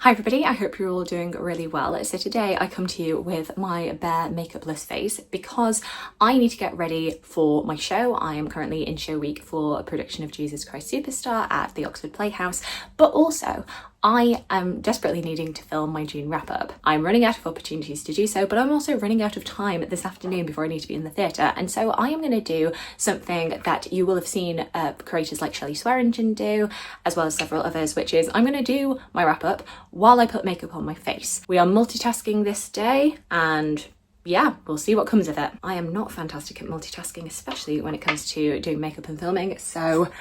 Hi everybody, I hope you're all doing really well. So today I come to you with my bare makeupless face because I need to get ready for my show. I am currently in show week for a production of Jesus Christ Superstar at the Oxford Playhouse, but also I am desperately needing to film my June wrap up. I'm running out of opportunities to do so, but I'm also running out of time this afternoon before I need to be in the theatre. And so I am going to do something that you will have seen creators like Shelley Swearingen do, as well as several others, which is I'm going to do my wrap up while I put makeup on my face. We are multitasking this day and yeah, we'll see what comes of it. I am not fantastic at multitasking, especially when it comes to doing makeup and filming, so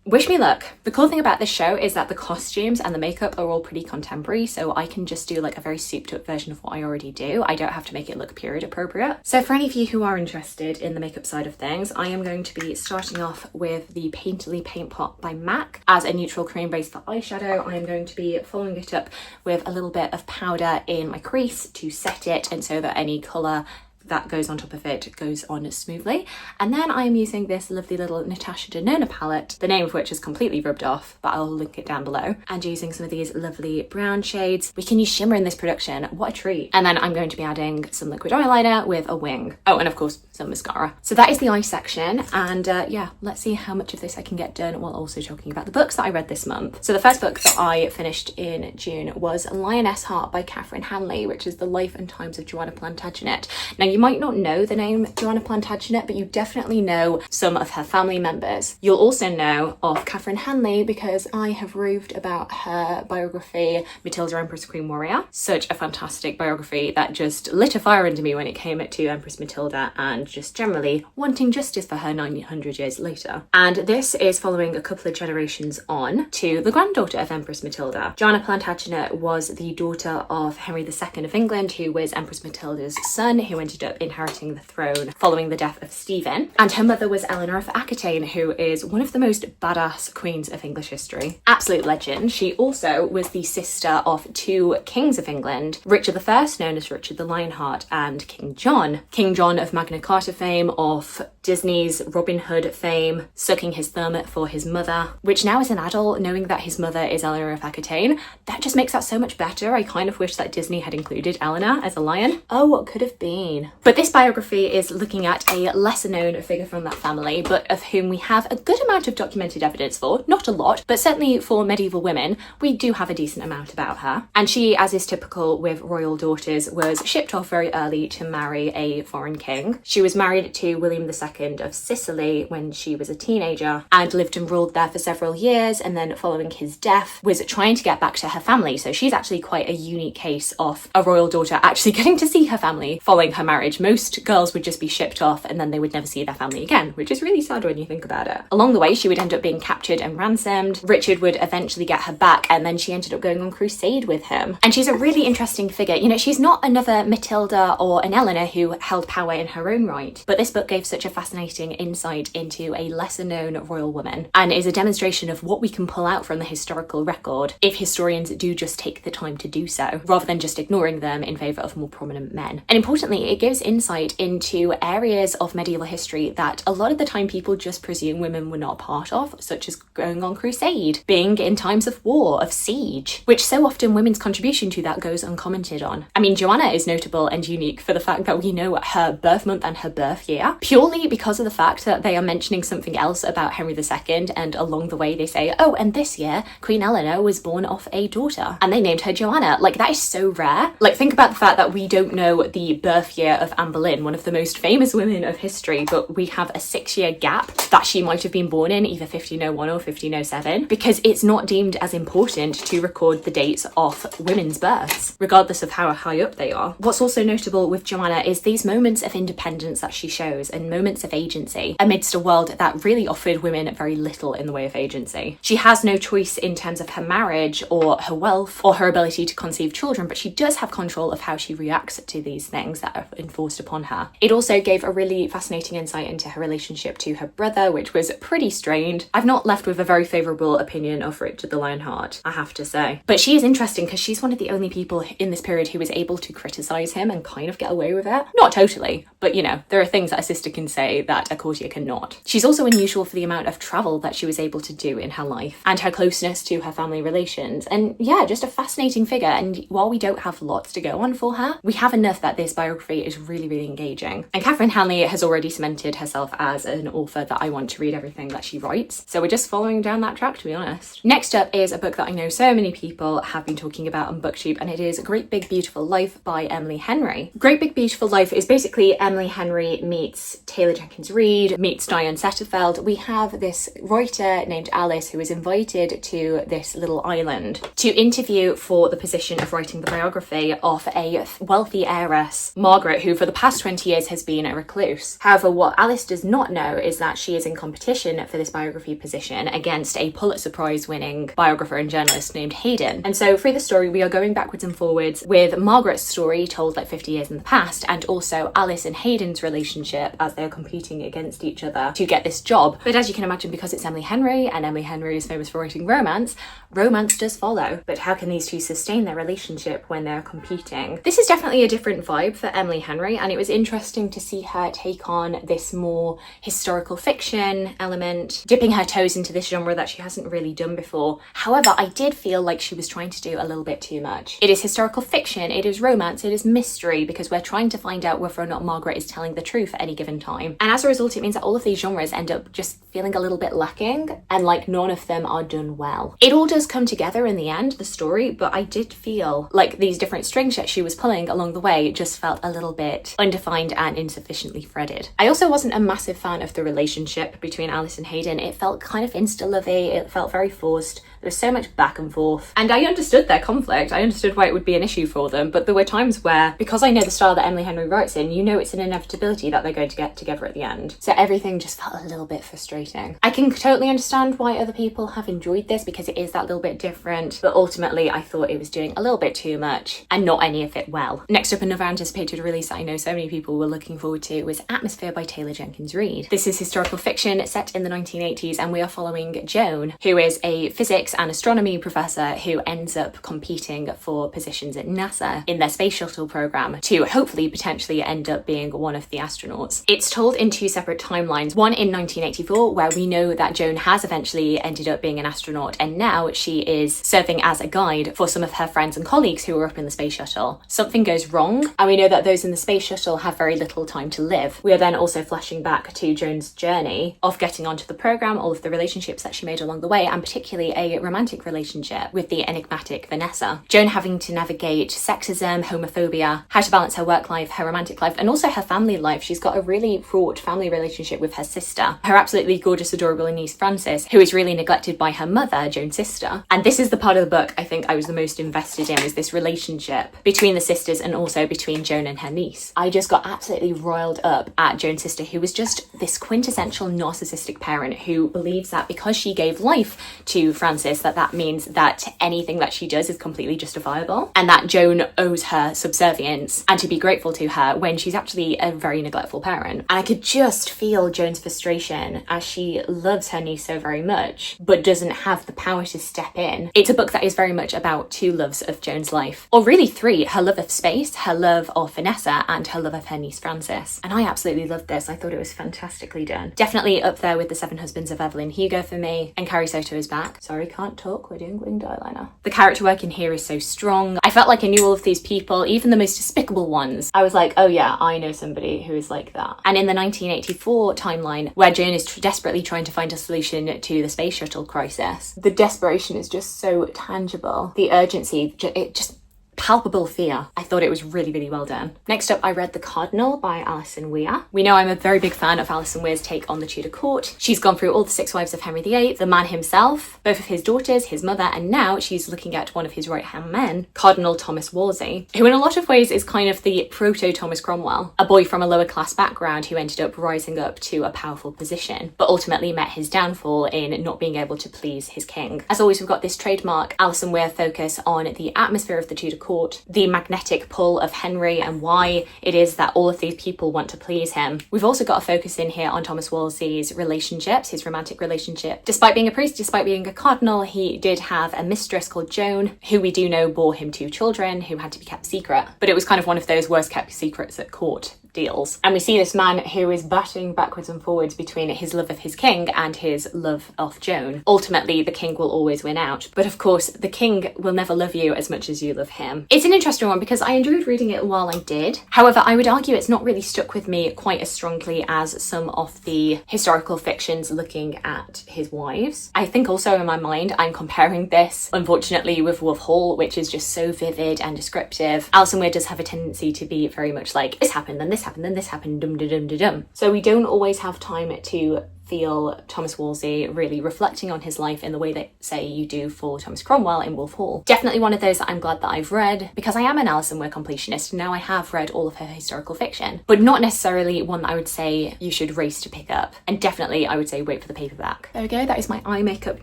wish me luck. The cool thing about this show is that the costumes and the makeup are all pretty contemporary, so I can just do like a very souped up version of what I already do. I don't have to make it look period appropriate. So for any of you who are interested in the makeup side of things, I am going to be starting off with the Painterly Paint Pot by MAC as a neutral cream base for eyeshadow. I am going to be following it up with a little bit of powder in my crease to set it and so that any colour that goes on top of it goes on smoothly. And then I'm using this lovely little Natasha Denona palette, the name of which is completely rubbed off, but I'll link it down below, and using some of these lovely brown shades. We can use shimmer in this production, what a treat. And then I'm going to be adding some liquid eyeliner with a wing. Oh, and of course some mascara. So that is the eye section, and yeah, let's see how much of this I can get done while also talking about the books that I read this month. So the first book that I finished in June was Lioness Heart by Hanley, which is the life and times of Joanna Plantagenet. Now you might not know the name Joanna Plantagenet, but you definitely know some of her family members. You'll also know of Catherine Hanley because I have raved about her biography, Matilda, Empress Queen Warrior. Such a fantastic biography that just lit a fire under me when it came to Empress Matilda and just generally wanting justice for her 900 years later. And this is following a couple of generations on to the granddaughter of Empress Matilda. Joanna Plantagenet was the daughter of Henry II of England, who was Empress Matilda's son, who ended up inheriting the throne following the death of Stephen. And her mother was Eleanor of Aquitaine, who is one of the most badass queens of English history. Absolute legend. She also was the sister of two kings of England, Richard I, known as Richard the Lionheart, and King John. King John of Magna Carta fame, of Disney's Robin Hood fame, sucking his thumb for his mother, which now as an adult, knowing that his mother is Eleanor of Aquitaine, that just makes that so much better. I kind of wish that Disney had included Eleanor as a lion. Oh, what could have been. But this biography is looking at a lesser known figure from that family, but of whom we have a good amount of documented evidence for. Not a lot, but certainly for medieval women, we do have a decent amount about her. And she, as is typical with royal daughters, was shipped off very early to marry a foreign king. She was married to William II of Sicily when she was a teenager and lived and ruled there for several years, and then following his death was trying to get back to her family. So she's actually quite a unique case of a royal daughter actually getting to see her family following her marriage. Most girls would just be shipped off and then they would never see their family again, which is really sad when you think about it. Along the way, she would end up being captured and ransomed. Richard would eventually get her back, and then she ended up going on crusade with him. And she's a really interesting figure. You know, she's not another Matilda or an Eleanor who held power in her own right, but this book gave such a fascinating insight into a lesser known royal woman and is a demonstration of what we can pull out from the historical record if historians do just take the time to do so, rather than just ignoring them in favour of more prominent men. And importantly, it gives insight into areas of medieval history that a lot of the time people just presume women were not a part of, such as going on crusade, being in times of war, of siege, which so often women's contribution to that goes uncommented on. I mean, Joanna is notable and unique for the fact that we know her birth month and her birth year, purely because of the fact that they are mentioning something else about Henry II, and along the way they say, oh, and this year Queen Eleanor was born off a daughter and they named her Joanna. Like, that is so rare. Like, think about the fact that we don't know the birth year of Anne Boleyn, one of the most famous women of history, but we have a 6-year gap that she might have been born in, either 1501 or 1507, because it's not deemed as important to record the dates of women's births, regardless of how high up they are. What's also notable with Joanna is these moments of independence that she shows and moments of agency amidst a world that really offered women very little in the way of agency. She has no choice in terms of her marriage or her wealth or her ability to conceive children, but she does have control of how she reacts to these things that are been forced upon her. It also gave a really fascinating insight into her relationship to her brother, which was pretty strained. I've not left with a very favourable opinion of Richard the Lionheart, I have to say. But she is interesting because she's one of the only people in this period who was able to criticise him and kind of get away with it. Not totally, but you know, there are things that a sister can say that a courtier cannot. She's also unusual for the amount of travel that she was able to do in her life and her closeness to her family relations. And yeah, just a fascinating figure. And while we don't have lots to go on for her, we have enough that this biography is really, really engaging. And Catherine Hanley has already cemented herself as an author that I want to read everything that she writes. So we're just following down that track, to be honest. Next up is a book that I know so many people have been talking about on BookTube, and it is Great Big Beautiful Life by Emily Henry. Great Big Beautiful Life is basically Emily Henry meets Taylor Jenkins Reid, meets Diane Setterfeld. We have this writer named Alice who is invited to this little island to interview for the position of writing the biography of a wealthy heiress, Margaret, who for the past 20 years has been a recluse. However, what Alice does not know is that she is in competition for this biography position against a Pulitzer Prize winning biographer and journalist named Hayden. And so through the story, we are going backwards and forwards with Margaret's story told like 50 years in the past, and also Alice and Hayden's relationship as they are competing against each other to get this job. But as you can imagine, because it's Emily Henry and Emily Henry is famous for writing romance, romance does follow. But how can these two sustain their relationship when they're competing? This is definitely a different vibe for Emily Henry, and it was interesting to see her take on this more historical fiction element, dipping her toes into this genre that she hasn't really done before. However, I did feel like she was trying to do a little bit too much. It is historical fiction, it is romance, it is mystery, because we're trying to find out whether or not Margaret is telling the truth at any given time. And as a result, it means that all of these genres end up just feeling a little bit lacking, and like none of them are done well. It all does come together in the end, the story, but I did feel like these different strings that she was pulling along the way just felt a little bit undefined and insufficiently threaded. I also wasn't a massive fan of the relationship between Alice and Hayden. It felt kind of insta-lovey, it felt very forced. There was so much back and forth, and I understood their conflict. I understood why it would be an issue for them, but there were times where, because I know the style that Emily Henry writes in, you know it's an inevitability that they're going to get together at the end. So everything just felt a little bit frustrating. I can totally understand why other people have enjoyed this because it is that little bit different, but ultimately I thought it was doing a little bit too much and not any of it well. Next up, another anticipated release that I know so many people were looking forward to was Atmosphere by Taylor Jenkins Reid. This is historical fiction set in the 1980s, and we are following Joan, who is a physics and astronomy professor who ends up competing for positions at NASA in their space shuttle program to hopefully potentially end up being one of the astronauts. It's told in two separate timelines, one in 1984 where we know that Joan has eventually ended up being an astronaut, and now she is serving as a guide for some of her friends and colleagues who are up in the space shuttle. Something goes wrong, and we know that those in the space shuttle have very little time to live. We are then also flashing back to Joan's journey of getting onto the program, all of the relationships that she made along the way, and particularly a romantic relationship with the enigmatic Vanessa. Joan having to navigate sexism, homophobia, how to balance her work life, her romantic life, and also her family life. She's got a really fraught family relationship with her sister, her absolutely gorgeous, adorable niece Frances, who is really neglected by her mother, Joan's sister. And this is the part of the book I think I was the most invested in, was this relationship between the sisters and also between Joan and her niece. I just got absolutely riled up at Joan's sister, who was just this quintessential narcissistic parent who believes that because she gave life to Frances, that means that anything that she does is completely justifiable, and that Joan owes her subservience and to be grateful to her when she's actually a very neglectful parent. And I could just feel Joan's frustration as she loves her niece so very much but doesn't have the power to step in. It's a book that is very much about two loves of Joan's life, or really three: her love of space, her love of Vanessa, and her love of her niece Frances. And I absolutely loved this. I thought it was fantastically done. Definitely up there with The Seven Husbands of Evelyn Hugo for me. And Carrie Soto is back. Sorry, can't talk, we're doing winged eyeliner. The character work in here is so strong. I felt like I knew all of these people, even the most despicable ones. I was like, oh yeah, I know somebody who is like that. And in the 1984 timeline, where Joan is desperately trying to find a solution to the space shuttle crisis, the desperation is just so tangible. The urgency, it just palpable fear. I thought it was really, really well done. Next up, I read The Cardinal by Alison Weir. We know I'm a very big fan of Alison Weir's take on the Tudor court. She's gone through all the 6 wives of Henry VIII, the man himself, both of his daughters, his mother, and now she's looking at one of his right-hand men, Cardinal Thomas Wolsey, who in a lot of ways is kind of the proto-Thomas Cromwell, a boy from a lower class background who ended up rising up to a powerful position, but ultimately met his downfall in not being able to please his king. As always, we've got this trademark Alison Weir focus on the atmosphere of the Tudor court, court, the magnetic pull of Henry and why it is that all of these people want to please him. We've also got a focus in here on Thomas Wolsey's relationships, his romantic relationship. Despite being a priest, despite being a cardinal, he did have a mistress called Joan, who we do know bore him 2 children who had to be kept secret. But it was kind of one of those worst kept secrets at court deals. And we see this man who is batting backwards and forwards between his love of his king and his love of Joan. Ultimately, the king will always win out. But of course, the king will never love you as much as you love him. It's an interesting one because I enjoyed reading it while I did. However, I would argue it's not really stuck with me quite as strongly as some of the historical fictions looking at his wives. I think also in my mind, I'm comparing this, unfortunately, with Wolf Hall, which is just so vivid and descriptive. Alison Weir does have a tendency to be very much like, this happened, then this happened, then this happened, dum-da-dum-da-dum. So we don't always have time to feel Thomas Wolsey really reflecting on his life in the way that, say, you do for Thomas Cromwell in Wolf Hall. Definitely one of those that I'm glad that I've read, because I am an Alison Weir completionist, and now I have read all of her historical fiction, but not necessarily one that I would say you should race to pick up. And definitely I would say wait for the paperback. There we go, that is my eye makeup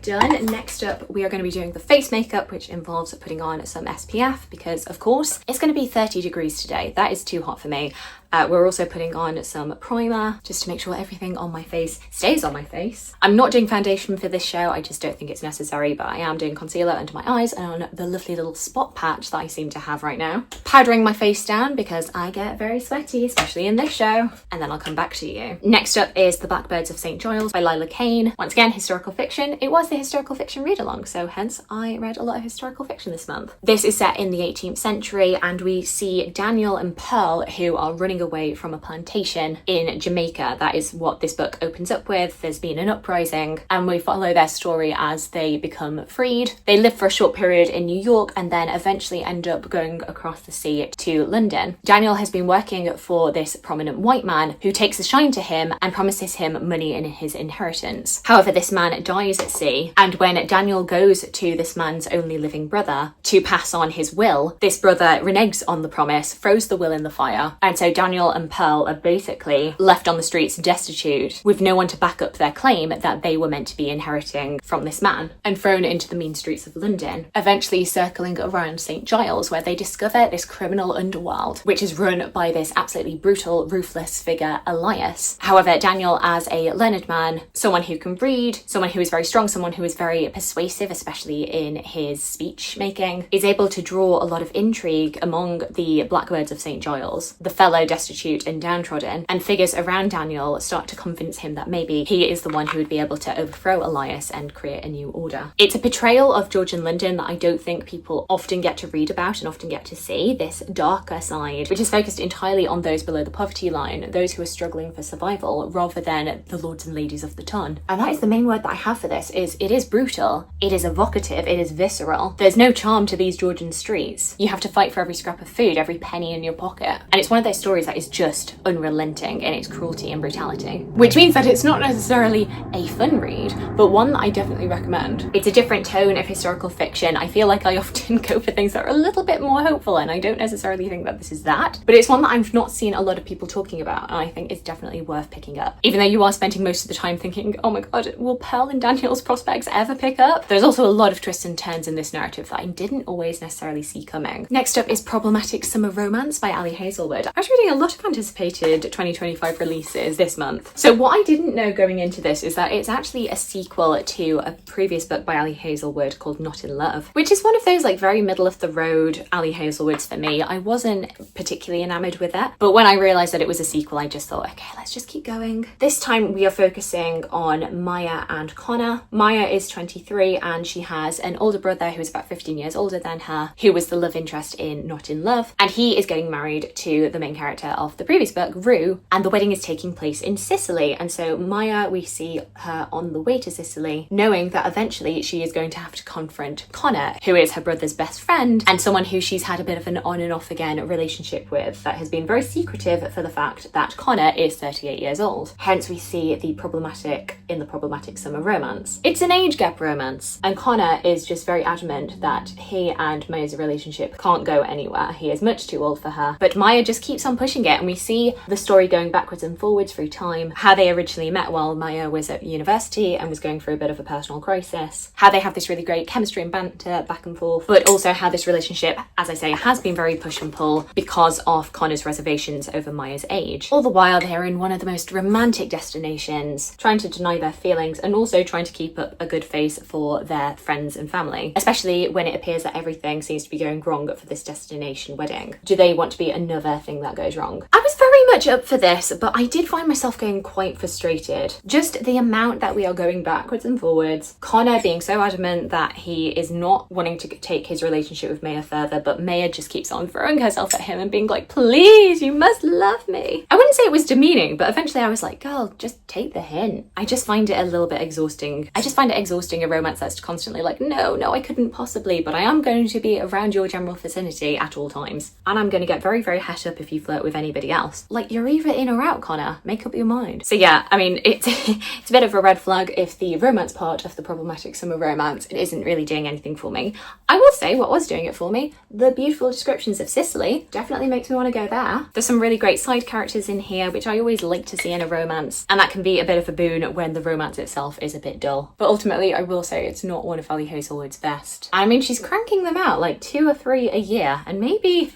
done. Next up, we are going to be doing the face makeup, which involves putting on some SPF, because of course it's going to be 30 degrees today. That is too hot for me. We're also putting on some primer just to make sure everything on my face stays on my face. I'm not doing foundation for this show, I just don't think it's necessary, but I am doing concealer under my eyes and on the lovely little spot patch that I seem to have right now. Powdering my face down because I get very sweaty, especially in this show, and then I'll come back to you. Next up is The Blackbirds of St. Giles by Lila Cain. Once again, historical fiction. It was the historical fiction read-along, so hence I read a lot of historical fiction this month. This is set in the 18th century and we see Daniel and Pearl, who are running away from a plantation in Jamaica. That is what this book opens up with. There's been an uprising and we follow their story as they become freed. They live for a short period in New York and then eventually end up going across the sea to London. Daniel has been working for this prominent white man who takes a shine to him and promises him money in his inheritance. However, this man dies at sea, and when Daniel goes to this man's only living brother to pass on his will, this brother reneges on the promise, throws the will in the fire, and so Daniel and Pearl are basically left on the streets destitute with no one to back up their claim that they were meant to be inheriting from this man, and thrown into the mean streets of London, eventually circling around St. Giles, where they discover this criminal underworld which is run by this absolutely brutal, ruthless figure Elias. However, Daniel, as a learned man, someone who can read, someone who is very strong, someone who is very persuasive, especially in his speech making, is able to draw a lot of intrigue among the Blackbirds of St. Giles, the fellow destitute and downtrodden, and figures around Daniel start to convince him that maybe he is the one who would be able to overthrow Elias and create a new order. It's a portrayal of Georgian London that I don't think people often get to read about and often get to see, this darker side, which is focused entirely on those below the poverty line, those who are struggling for survival, rather than the lords and ladies of the ton. And that is the main word that I have for this, is it is brutal, it is evocative, it is visceral. There's no charm to these Georgian streets. You have to fight for every scrap of food, every penny in your pocket. And it's one of those stories that is just unrelenting in its cruelty and brutality, which means that it's not necessarily a fun read, but one that I definitely recommend. It's a different tone of historical fiction. I feel like I often go for things that are a little bit more hopeful, and I don't necessarily think that this is that, but it's one that I've not seen a lot of people talking about, and I think it's definitely worth picking up. Even though you are spending most of the time thinking, oh my god, will Pearl and Daniel's prospects ever pick up? There's also a lot of twists and turns in this narrative that I didn't always necessarily see coming. Next up is Problematic Summer Romance by Ali Hazelwood. I was reading a lot of anticipated 2025 releases this month. So what I didn't know going into this is that it's actually a sequel to a previous book by Ali Hazelwood called Not in Love, which is one of those like very middle of the road Ali Hazelwoods for me. I wasn't particularly enamored with it, but when I realized that it was a sequel, I just thought, okay, let's just keep going. This time we are focusing on Maya and Connor. Maya is 23 and she has an older brother who is about 15 years older than her, who was the love interest in Not in Love, and he is getting married to the main character of the previous book, Rue, and the wedding is taking place in Sicily. And so Maya, we see her on the way to Sicily, knowing that eventually she is going to have to confront Connor, who is her brother's best friend and someone who she's had a bit of an on and off again relationship with that has been very secretive for the fact that Connor is 38 years old. Hence we see the problematic in the Problematic Summer Romance. It's an age gap romance, and Connor is just very adamant that he and Maya's relationship can't go anywhere. He is much too old for her, but Maya just keeps on pushing pushing it, and we see the story going backwards and forwards through time, how they originally met while Maya was at university and was going through a bit of a personal crisis, how they have this really great chemistry and banter back and forth, but also how this relationship, as I say, has been very push and pull because of Connor's reservations over Maya's age. All the while they're in one of the most romantic destinations, trying to deny their feelings and also trying to keep up a good face for their friends and family, especially when it appears that everything seems to be going wrong for this destination wedding. Do they want to be another thing that goes wrong? I was very much up for this, but I did find myself getting quite frustrated. Just the amount that we are going backwards and forwards, Connor being so adamant that he is not wanting to take his relationship with Maya further, but Maya just keeps on throwing herself at him and being like, please, you must love me. I wouldn't say it was demeaning, but eventually I was like, girl, just take the hint. I just find it a little bit exhausting. I just find it exhausting, a romance that's constantly like, no, I couldn't possibly, but I am going to be around your general vicinity at all times. And I'm going to get very, very het up if you flirt with anybody else. Like, you're either in or out, Connor. Make up your mind. So yeah, I mean, it's a bit of a red flag if the romance part of the problematic summer romance isn't really doing anything for me. I will say what was doing it for me, the beautiful descriptions of Sicily definitely makes me want to go there. There's some really great side characters in here, which I always like to see in a romance, and that can be a bit of a boon when the romance itself is a bit dull. But ultimately, I will say it's not one of Valley Hazelwood's best. I mean, she's cranking them out like 2 or 3 a year, and maybe,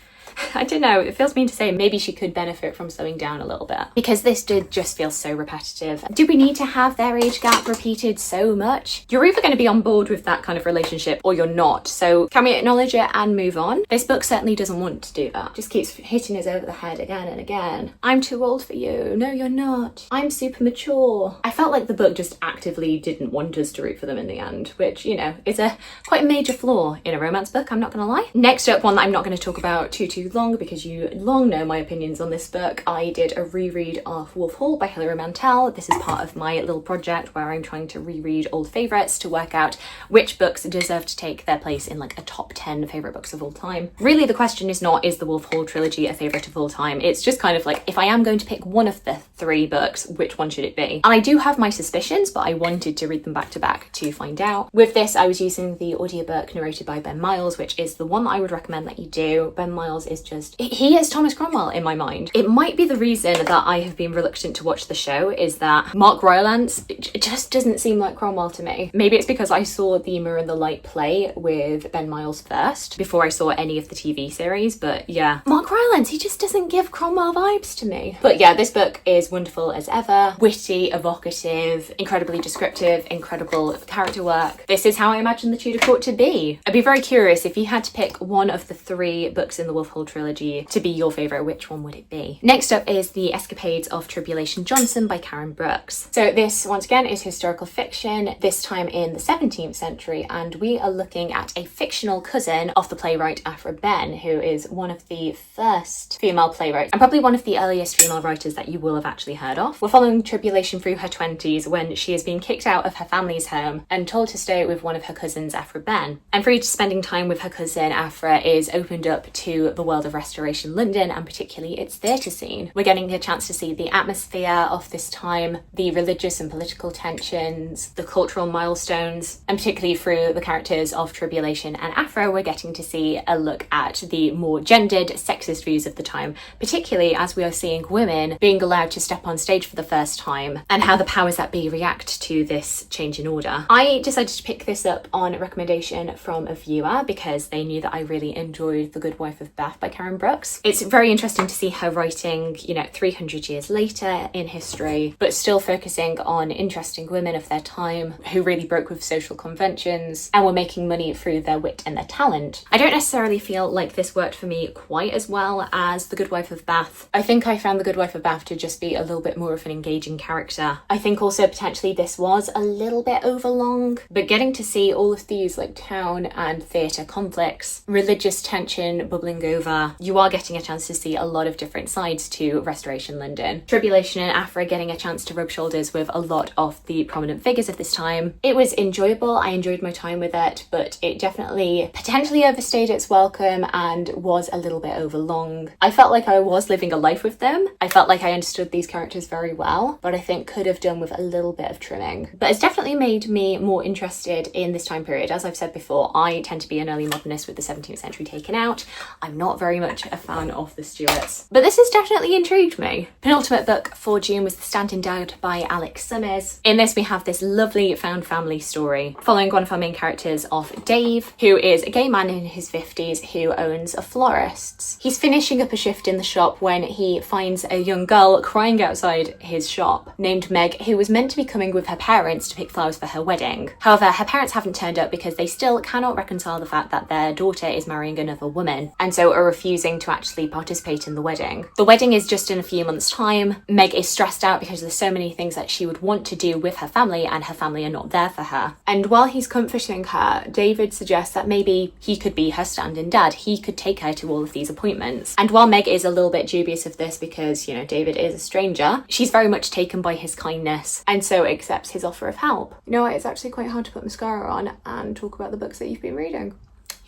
I don't know, it feels mean to say, maybe she could benefit from slowing down a little bit, because this did just feel so repetitive. Do we need to have their age gap repeated so much? You're either going to be on board with that kind of relationship or you're not, so can we acknowledge it and move on? This book certainly doesn't want to do that. Just keeps hitting us over the head again and again. I'm too old for you. No, you're not. I'm super mature. I felt like the book just actively didn't want us to root for them in the end, which, you know, is quite a major flaw in a romance book, I'm not going to lie. Next up, one that I'm not going to talk about too long because you long know my opinions on this book. I did a reread of Wolf Hall by Hilary Mantel. This is part of my little project where I'm trying to reread old favourites to work out which books deserve to take their place in like a top 10 favourite books of all time. Really, the question is not, is the Wolf Hall trilogy a favourite of all time? It's just kind of like, if I am going to pick one of the 3 books, which one should it be? And I do have my suspicions, but I wanted to read them back to back to find out. With this, I was using the audiobook narrated by Ben Miles, which is the one that I would recommend that you do. Ben Miles is just, he is Thomas Cromwell in my mind. It might be the reason that I have been reluctant to watch the show is that Mark Rylance just doesn't seem like Cromwell to me. Maybe it's because I saw the Mirror and the Light play with Ben Miles first before I saw any of the TV series, but yeah. Mark Rylance, he just doesn't give Cromwell vibes to me. But yeah, this book is wonderful as ever. Witty, evocative, incredibly descriptive, incredible character work. This is how I imagine the Tudor court to be. I'd be very curious if you had to pick one of the 3 books in the Wolf Hall trilogy to be your favourite, which one would it be? Next up is The Escapades of Tribulation Johnson by Karen Brooks. So this, once again, is historical fiction, this time in the 17th century, and we are looking at a fictional cousin of the playwright Aphra Behn, who is one of the first female playwrights, and probably one of the earliest female writers that you will have actually heard of. We're following Tribulation through her 20s when she is being kicked out of her family's home and told to stay with one of her cousins, Aphra Behn. And through spending time with her cousin, Aphra is opened up to the world of Restoration London, and particularly its theatre scene. We're getting a chance to see the atmosphere of this time, the religious and political tensions, the cultural milestones, and particularly through the characters of Tribulation and Aphra, we're getting to see a look at the more gendered, sexist views of the time, particularly as we are seeing women being allowed to step on stage for the first time, and how the powers that be react to this change in order. I decided to pick this up on recommendation from a viewer because they knew that I really enjoyed The Good Wife of Bath by Karen Brooks. It's very interesting to see her writing, you know, 300 years later in history, but still focusing on interesting women of their time who really broke with social conventions and were making money through their wit and their talent. I don't necessarily feel like this worked for me quite as well as The Good Wife of Bath. I think I found The Good Wife of Bath to just be a little bit more of an engaging character. I think also potentially this was a little bit overlong, but getting to see all of these like town and theatre conflicts, religious tension bubbling over, you are getting a chance to see a lot of different sides to Restoration London. Tribulation and Aphra getting a chance to rub shoulders with a lot of the prominent figures of this time. It was enjoyable, I enjoyed my time with it, but it definitely potentially overstayed its welcome and was a little bit overlong. I felt like I was living a life with them. I felt like I understood these characters very well, but I think could have done with a little bit of trimming. But it's definitely made me more interested in this time period. As I've said before, I tend to be an early modernist with the 17th century taken out. I'm not very much a fan of the Stuarts. But this has definitely intrigued me. Penultimate book for June was The Stand-in Dad by Alex Summers. In this we have this lovely found family story following one of our main characters of Dave, who is a gay man in his 50s who owns a florist's. He's finishing up a shift in the shop when he finds a young girl crying outside his shop named Meg, who was meant to be coming with her parents to pick flowers for her wedding. However, her parents haven't turned up because they still cannot reconcile the fact that their daughter is marrying another woman, and so are refusing to actually participate in the wedding. The wedding is just in a few months' time. Meg is stressed out because there's so many things that she would want to do with her family and her family are not there for her. And while he's comforting her, David suggests that maybe he could be her stand-in dad. He could take her to all of these appointments. And while Meg is a little bit dubious of this because, you know, David is a stranger, she's very much taken by his kindness and so accepts his offer of help. You know what, it's actually quite hard to put mascara on and talk about the books that you've been reading.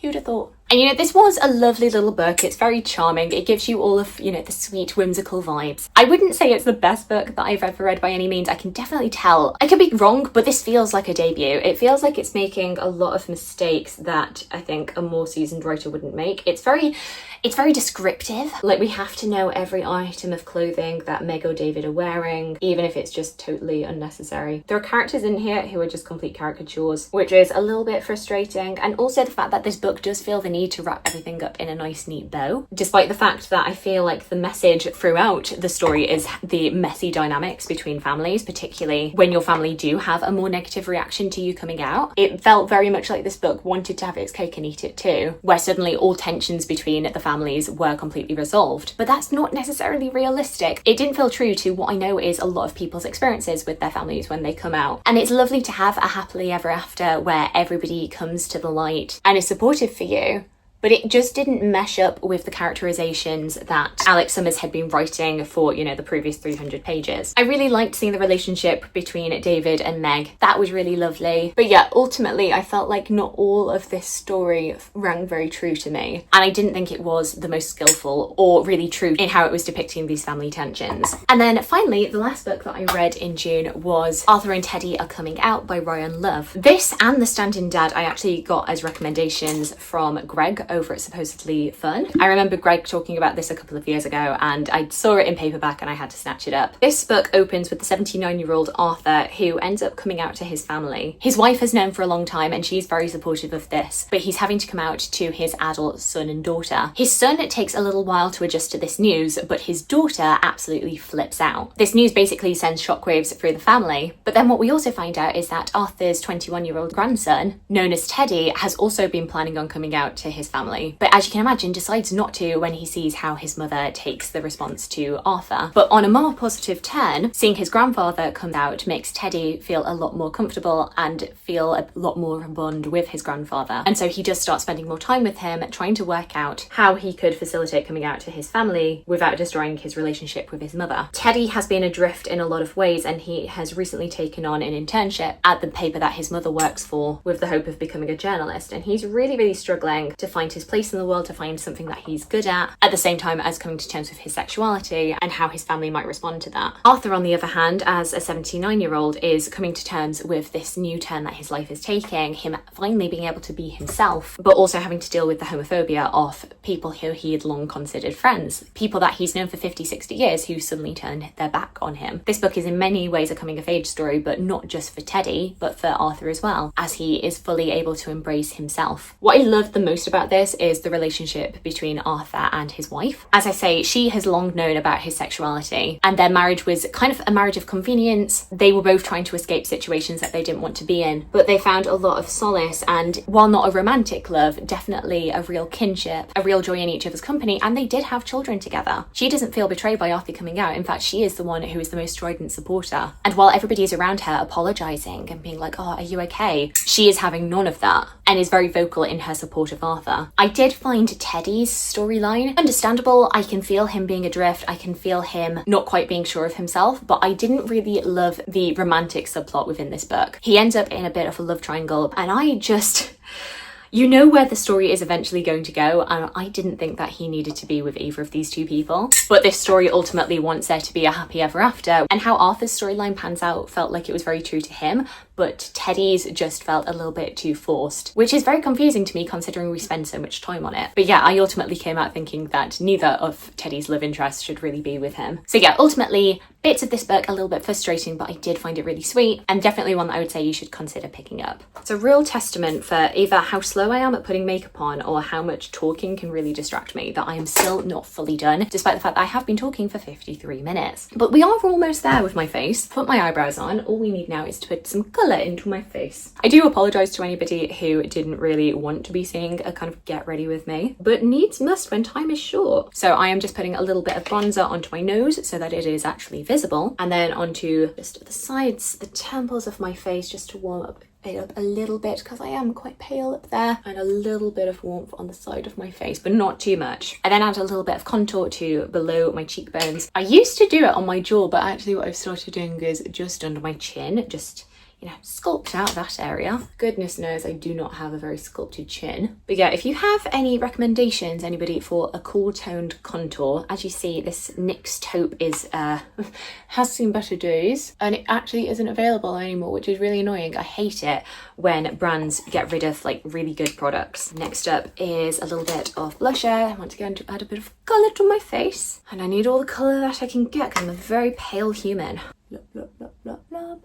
Who'd have thought? And you know, this was a lovely little book. It's very charming. It gives you all of, you know, the sweet, whimsical vibes. I wouldn't say it's the best book that I've ever read by any means. I can definitely tell. I could be wrong, but this feels like a debut. It feels like it's making a lot of mistakes that I think a more seasoned writer wouldn't make. It's very descriptive. Like, we have to know every item of clothing that Meg or David are wearing, even if it's just totally unnecessary. There are characters in here who are just complete caricatures, which is a little bit frustrating. And also the fact that this book does feel the need to wrap everything up in a nice neat bow, despite the fact that I feel like the message throughout the story is the messy dynamics between families, particularly when your family do have a more negative reaction to you coming out. It felt very much like this book wanted to have its cake and eat it too, where suddenly all tensions between the families were completely resolved. But that's not necessarily realistic. It didn't feel true to what I know is a lot of people's experiences with their families when they come out. And it's lovely to have a happily ever after where everybody comes to the light and is supportive for you. But it just didn't mesh up with the characterizations that Alex Summers had been writing for, you know, the previous 300 pages. I really liked seeing the relationship between David and Meg. That was really lovely. But yeah, ultimately, I felt like not all of this story rang very true to me. And I didn't think it was the most skillful or really true in how it was depicting these family tensions. And then finally, the last book that I read in June was Arthur and Teddy Are Coming Out by Ryan Love. This and The Stand-in Dad I actually got as recommendations from Greg over at Supposedly Fun. I remember Greg talking about this a couple of years ago and I saw it in paperback and I had to snatch it up. This book opens with the 79-year-old Arthur who ends up coming out to his family. His wife has known for a long time and she's very supportive of this, but he's having to come out to his adult son and daughter. His son takes a little while to adjust to this news, but his daughter absolutely flips out. This news basically sends shockwaves through the family, but then what we also find out is that Arthur's 21-year-old grandson, known as Teddy, has also been planning on coming out to his family. But as you can imagine, decides not to when he sees how his mother takes the response to Arthur. But on a more positive turn, seeing his grandfather come out makes Teddy feel a lot more comfortable and feel a lot more of a bond with his grandfather. And so he does start spending more time with him, trying to work out how he could facilitate coming out to his family without destroying his relationship with his mother. Teddy has been adrift in a lot of ways and he has recently taken on an internship at the paper that his mother works for with the hope of becoming a journalist. And he's really struggling to find his place in the world, to find something that he's good at the same time as coming to terms with his sexuality and how his family might respond to that. Arthur, on the other hand, as a 79-year-old, is coming to terms with this new turn that his life is taking, him finally being able to be himself, but also having to deal with the homophobia of people who he had long considered friends, people that he's known for 50-60 years who suddenly turned their back on him. This book is in many ways a coming-of-age story, but not just for Teddy, but for Arthur as well, as he is fully able to embrace himself. What I loved the most about this is the relationship between Arthur and his wife. As I say, she has long known about his sexuality and their marriage was kind of a marriage of convenience. They were both trying to escape situations that they didn't want to be in, but they found a lot of solace and, while not a romantic love, definitely a real kinship, a real joy in each other's company, and they did have children together. She doesn't feel betrayed by Arthur coming out. In fact, she is the one who is the most strident supporter. And while everybody is around her apologising and being like, oh, are you okay? She is having none of that and is very vocal in her support of Arthur. I did find Teddy's storyline understandable. I can feel him being adrift. I can feel him not quite being sure of himself, but I didn't really love the romantic subplot within this book. He ends up in a bit of a love triangle and I just... You know where the story is eventually going to go, and I didn't think that he needed to be with either of these two people. But this story ultimately wants there to be a happy ever after, and how Arthur's storyline pans out felt like it was very true to him, but Teddy's just felt a little bit too forced, which is very confusing to me considering we spend so much time on it. But yeah, I ultimately came out thinking that neither of Teddy's love interests should really be with him. So yeah, ultimately, bits of this book a little bit frustrating, but I did find it really sweet, and definitely one that I would say you should consider picking up. It's a real testament for either how slow I am at putting makeup on or how much talking can really distract me that I am still not fully done, despite the fact that I have been talking for 53 minutes. But we are almost there with my face. Put my eyebrows on. All we need now is to put some colour into my face. I do apologise to anybody who didn't really want to be seeing a kind of get ready with me, but needs must when time is short. So I am just putting a little bit of bronzer onto my nose so that it is actually visible, and then onto just the sides, the temples of my face, just to warm up it up a little bit because I am quite pale up there, and a little bit of warmth on the side of my face, but not too much. I then add a little bit of contour to below my cheekbones. I used to do it on my jaw, but actually what I've started doing is just under my chin, just, you know, sculpt out that area. Goodness knows I do not have a very sculpted chin. But yeah, if you have any recommendations, anybody, for a cool toned contour, as you see, this NYX taupe is has seen better days, and it actually isn't available anymore, which is really annoying. I hate it when brands get rid of like really good products. Next up is a little bit of blusher. I want to go and add a bit of colour to my face, and I need all the colour that I can get because I'm a very pale human. Blub, blub, blub, blub, blub.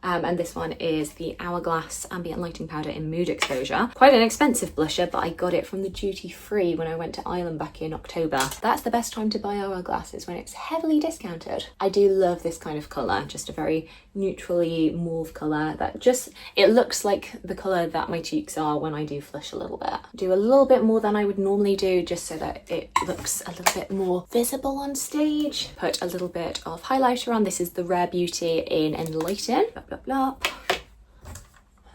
And this one is the Hourglass Ambient Lighting Powder in Mood Exposure. Quite an expensive blusher, but I got it from the duty free when I went to Ireland back in October. That's the best time to buy Hourglass, is when it's heavily discounted. I do love this kind of colour, just a very neutrally mauve colour that just, it looks like the colour that my cheeks are when I do flush a little bit. Do a little bit more than I would normally do, just so that it looks a little bit more visible on stage. Put a little bit of highlighter on. This is the Rare Beauty in Enlighten. Blah, blah, blah.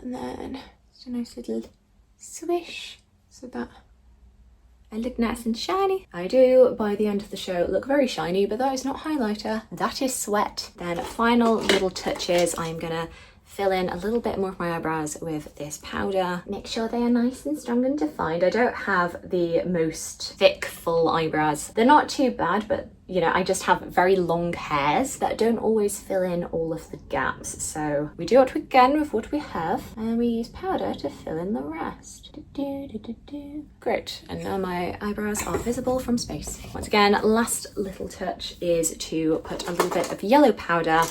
And then just a nice little swish so that I look nice and shiny. I do, by the end of the show, look very shiny, but that is not highlighter, that is sweat. Then final little touches, I'm gonna fill in a little bit more of my eyebrows with this powder. Make sure they are nice and strong and defined. I don't have the most thick, full eyebrows. They're not too bad, but you know, I just have very long hairs that don't always fill in all of the gaps. So we do what we can with what we have, and we use powder to fill in the rest. Great, and now my eyebrows are visible from space. Once again, last little touch is to put a little bit of yellow powder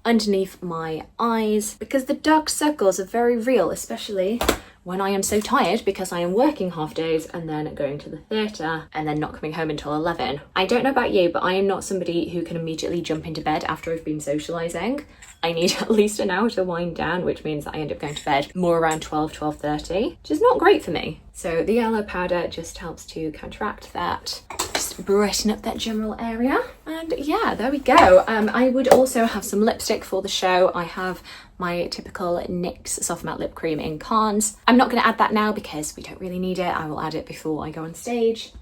underneath my eyes, because the dark circles are very real, especially when I am so tired because I am working half days and then going to the theatre and then not coming home until 11. I don't know about you, but I am not somebody who can immediately jump into bed after I've been socialising. I need at least an hour to wind down, which means that I end up going to bed more around 12:30, which is not great for me. So the yellow powder just helps to counteract that, just brighten up that general area. And yeah, there we go. I would also have some lipstick for the show. I have my typical NYX Soft Matte Lip Cream in Cairns. I'm not going to add that now because we don't really need it. I will add it before I go on stage.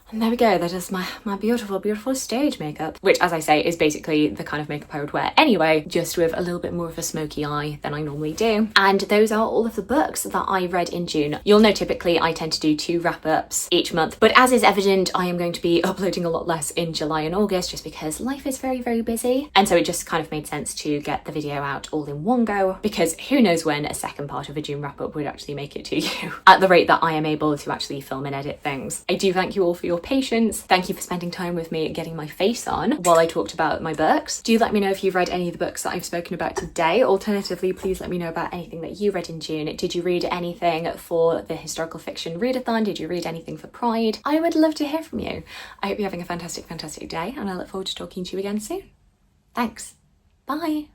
And there we go, that is my beautiful, beautiful stage makeup, which, as I say, is basically the kind of makeup I would wear anyway, just with a little bit more of a smoky eye than I normally do. And those are all of the books that I read in June. You'll know typically I tend to do 2 wrap-ups each month, but as is evident, I am going to be uploading a lot less in July and August just because life is very, very busy. And so it just kind of made sense to get the video out all in one go, because who knows when a second part of a June wrap-up would actually make it to you at the rate that I am able to actually film and edit things. I do thank you all for your patience. Thank you for spending time with me getting my face on while I talked about my books. Do let me know if you've read any of the books that I've spoken about today. Alternatively, please let me know about anything that you read in June. Did you read anything for the Historical Fiction Readathon? Did you read anything for Pride? I would love to hear from you. I hope you're having a fantastic, fantastic day, and I look forward to talking to you again soon. Thanks. Bye.